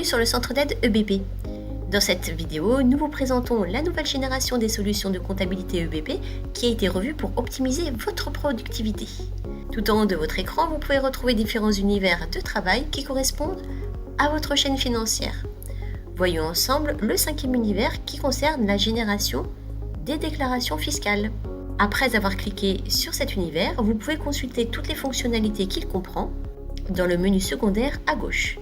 sur le centre d'aide EBP. Dans cette vidéo, nous vous présentons la nouvelle génération des solutions de comptabilité EBP qui a été revue pour optimiser votre productivité. Tout en haut de votre écran, vous pouvez retrouver différents univers de travail qui correspondent à votre chaîne financière. Voyons ensemble le 5e univers qui concerne la génération des déclarations fiscales. Après avoir cliqué sur cet univers, vous pouvez consulter toutes les fonctionnalités qu'il comprend dans le menu secondaire à gauche.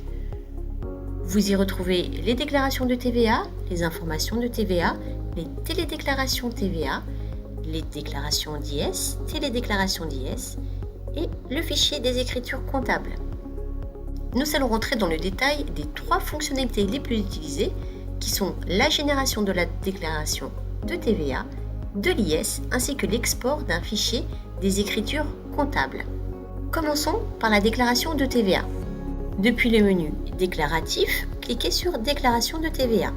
Vous y retrouvez les déclarations de TVA, les informations de TVA, les télédéclarations TVA, les déclarations d'IS, télédéclarations d'IS et le fichier des écritures comptables. Nous allons rentrer dans le détail des 3 fonctionnalités les plus utilisées qui sont la génération de la déclaration de TVA, de l'IS ainsi que l'export d'un fichier des écritures comptables. Commençons par la déclaration de TVA. Depuis le menu déclaratif, cliquez sur Déclaration de TVA.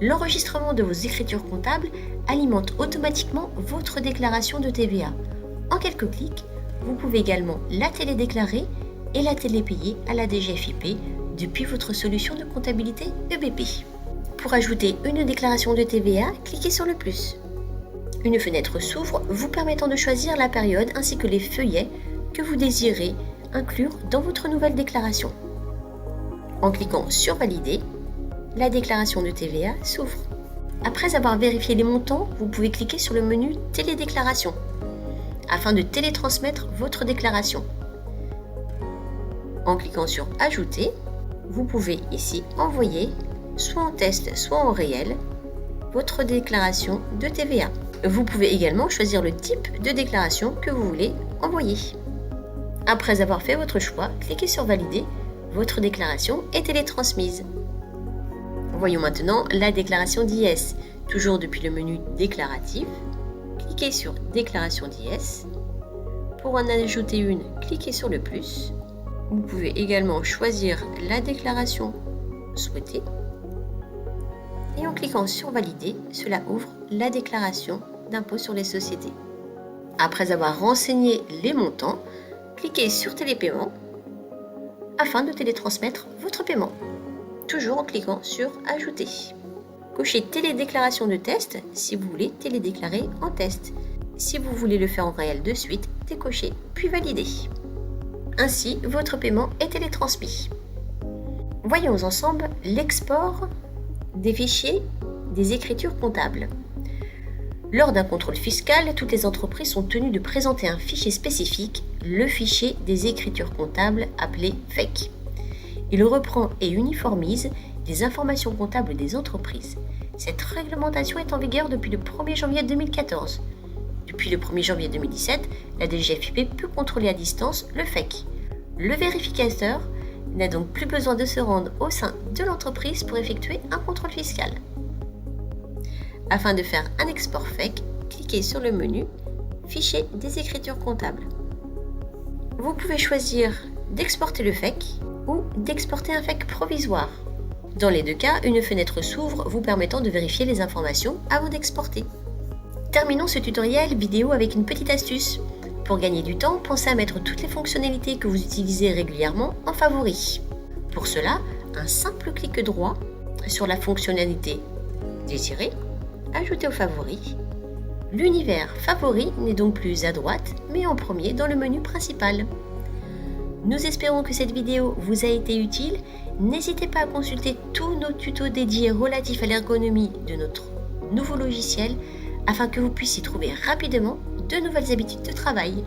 L'enregistrement de vos écritures comptables alimente automatiquement votre déclaration de TVA. En quelques clics, vous pouvez également la télédéclarer et la télépayer à la DGFiP depuis votre solution de comptabilité EBP. Pour ajouter une déclaration de TVA, cliquez sur le plus. Une fenêtre s'ouvre vous permettant de choisir la période ainsi que les feuillets que vous désirez inclure dans votre nouvelle déclaration. En cliquant sur Valider, la déclaration de TVA s'ouvre. Après avoir vérifié les montants, vous pouvez cliquer sur le menu Télédéclaration afin de télétransmettre votre déclaration. En cliquant sur Ajouter, vous pouvez ici envoyer, soit en test, soit en réel, votre déclaration de TVA. Vous pouvez également choisir le type de déclaration que vous voulez envoyer. Après avoir fait votre choix, cliquez sur Valider, votre déclaration est télétransmise. Voyons maintenant la déclaration d'IS. Toujours depuis le menu Déclaratif, cliquez sur Déclaration d'IS. Pour en ajouter une, cliquez sur le plus. Vous pouvez également choisir la déclaration souhaitée. Et en cliquant sur Valider, cela ouvre la déclaration d'impôt sur les sociétés. Après avoir renseigné les montants, cliquez sur Télépaiement afin de télétransmettre votre paiement, toujours en cliquant sur Ajouter. Cochez Télédéclaration de test si vous voulez télédéclarer en test. Si vous voulez le faire en réel de suite, décochez puis Valider. Ainsi, votre paiement est télétransmis. Voyons ensemble l'export des fichiers des écritures comptables. Lors d'un contrôle fiscal, toutes les entreprises sont tenues de présenter un fichier spécifique, le fichier des écritures comptables appelé FEC. Il reprend et uniformise les informations comptables des entreprises. Cette réglementation est en vigueur depuis le 1er janvier 2014. Depuis le 1er janvier 2017, la DGFiP peut contrôler à distance le FEC. Le vérificateur n'a donc plus besoin de se rendre au sein de l'entreprise pour effectuer un contrôle fiscal. Afin de faire un export FEC, cliquez sur le menu Fichier des écritures comptables. Vous pouvez choisir d'exporter le FEC ou d'exporter un FEC provisoire. Dans les deux cas, une fenêtre s'ouvre vous permettant de vérifier les informations avant d'exporter. Terminons ce tutoriel vidéo avec une petite astuce. Pour gagner du temps, pensez à mettre toutes les fonctionnalités que vous utilisez régulièrement en favoris. Pour cela, un simple clic droit sur la fonctionnalité désirée, ajouter aux favoris. L'univers favori n'est donc plus à droite, mais en premier dans le menu principal. Nous espérons que cette vidéo vous a été utile. N'hésitez pas à consulter tous nos tutos dédiés relatifs à l'ergonomie de notre nouveau logiciel afin que vous puissiez trouver rapidement de nouvelles habitudes de travail.